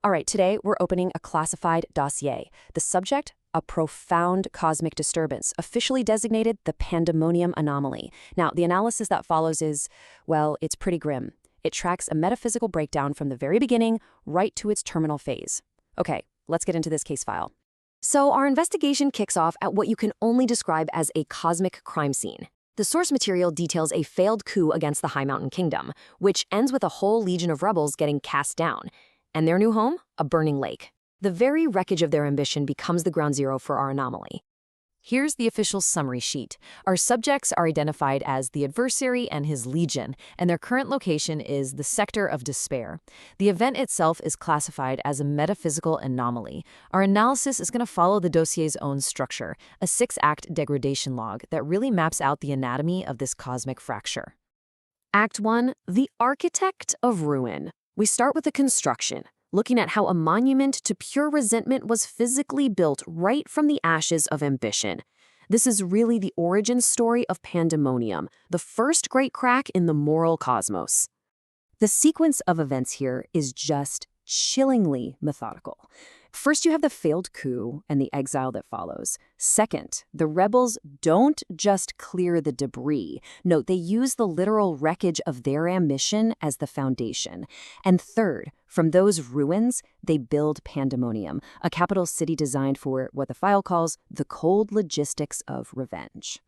All right, today we're opening a classified dossier. The subject, a profound cosmic disturbance, officially designated the Pandemonium Anomaly. Now, the analysis that follows is, well, it's pretty grim. It tracks a metaphysical breakdown from the very beginning right to its terminal phase. Okay, let's get into this case file. So our investigation kicks off at what you can only describe as a cosmic crime scene. The source material details a failed coup against the High Mountain Kingdom, which ends with a whole legion of rebels getting cast down. And their new home? A burning lake. The very wreckage of their ambition becomes the ground zero for our anomaly. Here's the official summary sheet. Our subjects are identified as the adversary and his legion, and their current location is the Sector of Despair. The event itself is classified as a metaphysical anomaly. Our analysis is going to follow the dossier's own structure, a 6-act degradation log that really maps out the anatomy of this cosmic fracture. Act 1, the architect of ruin. We start with the construction, looking at how a monument to pure resentment was physically built right from the ashes of ambition. This is really the origin story of Pandemonium, the first great crack in the moral cosmos. The sequence of events here is just chillingly methodical. First, you have the failed coup and the exile that follows. Second, the rebels don't just clear the debris. Note, they use the literal wreckage of their ambition as the foundation. And third, from those ruins, they build Pandemonium, a capital city designed for what the file calls the cold logistics of revenge.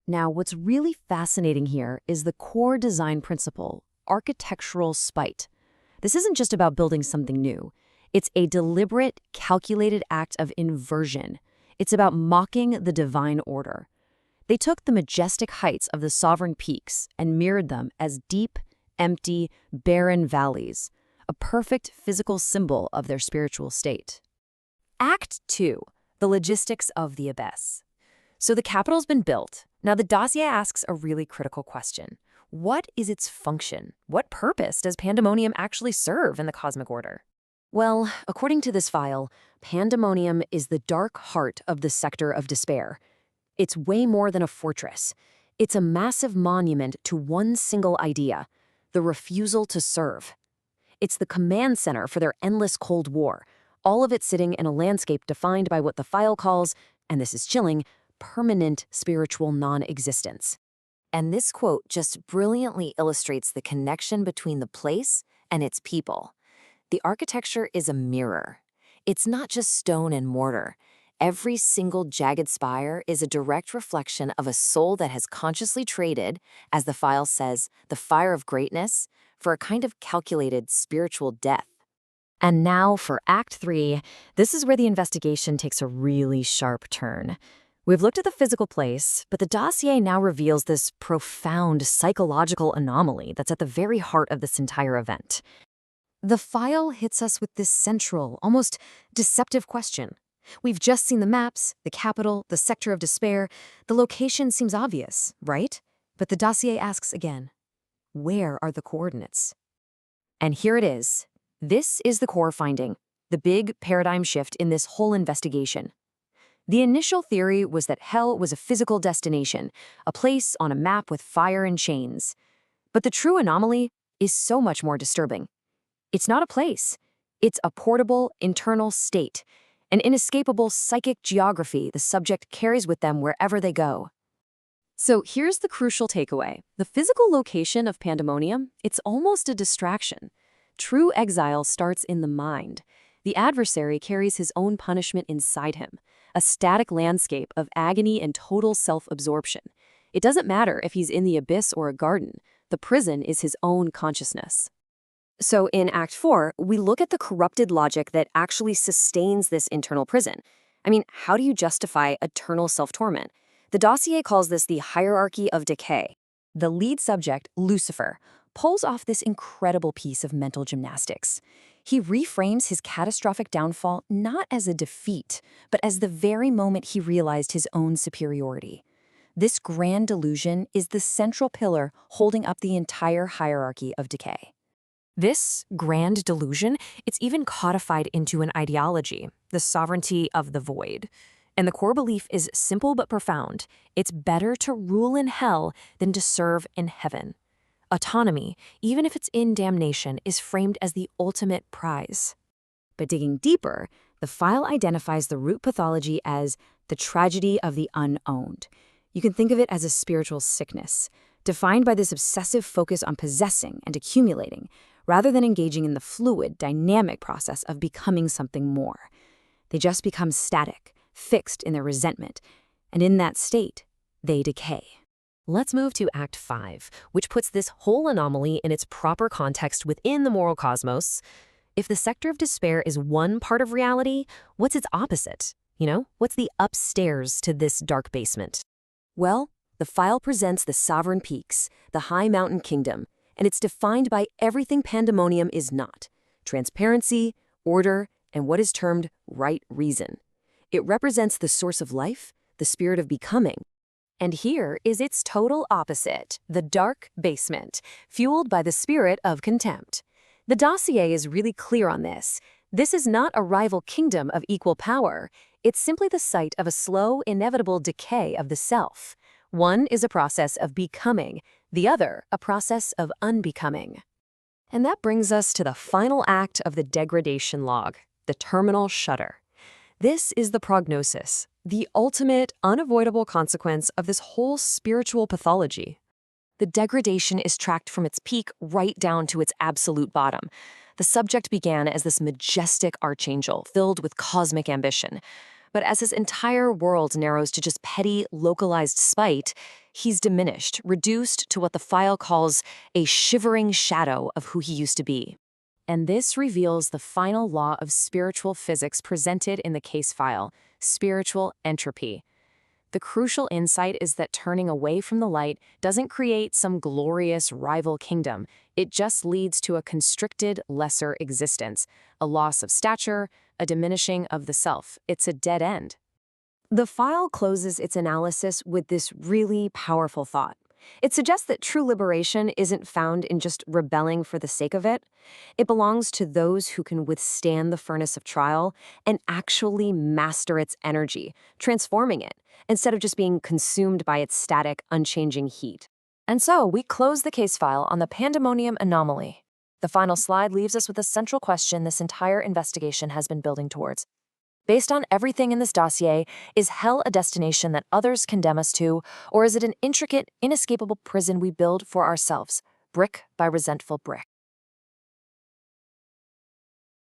Now, what's really fascinating here is the core design principle, architectural spite. This isn't just about building something new. It's a deliberate, calculated act of inversion. It's about mocking the divine order. They took the majestic heights of the sovereign peaks and mirrored them as deep, empty, barren valleys, a perfect physical symbol of their spiritual state. Act 2, the logistics of the abyss. So the capital's been built. Now the dossier asks a really critical question. What is its function? What purpose does Pandemonium actually serve in the cosmic order? Well, according to this file, Pandemonium is the dark heart of the Sector of Despair. It's way more than a fortress. It's a massive monument to one single idea, the refusal to serve. It's the command center for their endless Cold War, all of it sitting in a landscape defined by what the file calls, and this is chilling, permanent spiritual non-existence. And this quote just brilliantly illustrates the connection between the place and its people. The architecture is a mirror. It's not just stone and mortar. Every single jagged spire is a direct reflection of a soul that has consciously traded, as the file says, the fire of greatness, for a kind of calculated spiritual death. And now for Act 3, this is where the investigation takes a really sharp turn. We've looked at the physical place, but the dossier now reveals this profound psychological anomaly that's at the very heart of this entire event. The file hits us with this central, almost deceptive question. We've just seen the maps, the capital, the Sector of Despair. The location seems obvious, right? But the dossier asks again, where are the coordinates? And here it is. This is the core finding, the big paradigm shift in this whole investigation. The initial theory was that hell was a physical destination, a place on a map with fire and chains. But the true anomaly is so much more disturbing. It's not a place. It's a portable, internal state, an inescapable psychic geography the subject carries with them wherever they go. So here's the crucial takeaway. The physical location of Pandemonium, it's almost a distraction. True exile starts in the mind. The adversary carries his own punishment inside him, a static landscape of agony and total self-absorption. It doesn't matter if he's in the abyss or a garden. The prison is his own consciousness. So in Act 4, we look at the corrupted logic that actually sustains this internal prison. I mean, how do you justify eternal self-torment? The dossier calls this the hierarchy of decay. The lead subject, Lucifer, pulls off this incredible piece of mental gymnastics. He reframes his catastrophic downfall not as a defeat, but as the very moment he realized his own superiority. This grand delusion is the central pillar holding up the entire hierarchy of decay. This grand delusion, it's even codified into an ideology, the sovereignty of the void. And the core belief is simple but profound. It's better to rule in hell than to serve in heaven. Autonomy, even if it's in damnation, is framed as the ultimate prize. But digging deeper, the file identifies the root pathology as the tragedy of the unowned. You can think of it as a spiritual sickness, defined by this obsessive focus on possessing and accumulating, rather than engaging in the fluid, dynamic process of becoming something more. They just become static, fixed in their resentment, and in that state, they decay. Let's move to Act 5, which puts this whole anomaly in its proper context within the moral cosmos. If the sector of despair is one part of reality, what's its opposite? What's the upstairs to this dark basement? Well, the file presents the sovereign peaks, the high mountain kingdom, and it's defined by everything Pandemonium is not: transparency, order, and what is termed right reason. It represents the source of life, the spirit of becoming. And here is its total opposite, the dark basement, fueled by the spirit of contempt. The dossier is really clear on this. This is not a rival kingdom of equal power. It's simply the site of a slow, inevitable decay of the self. One is a process of becoming, the other a process of unbecoming. And that brings us to the final act of the degradation log, the terminal shudder. This is the prognosis, the ultimate, unavoidable consequence of this whole spiritual pathology. The degradation is tracked from its peak right down to its absolute bottom. The subject began as this majestic archangel filled with cosmic ambition. But as his entire world narrows to just petty, localized spite, he's diminished, reduced to what the file calls a shivering shadow of who he used to be. And this reveals the final law of spiritual physics presented in the case file: spiritual entropy. The crucial insight is that turning away from the light doesn't create some glorious rival kingdom. It just leads to a constricted, lesser existence, a loss of stature, a diminishing of the self. It's a dead end. The file closes its analysis with this really powerful thought. It suggests that true liberation isn't found in just rebelling for the sake of it. It belongs to those who can withstand the furnace of trial and actually master its energy, transforming it, instead of just being consumed by its static, unchanging heat. And so we close the case file on the Pandemonium Anomaly. The final slide leaves us with a central question this entire investigation has been building towards. Based on everything in this dossier, is hell a destination that others condemn us to, or is it an intricate, inescapable prison we build for ourselves, brick by resentful brick?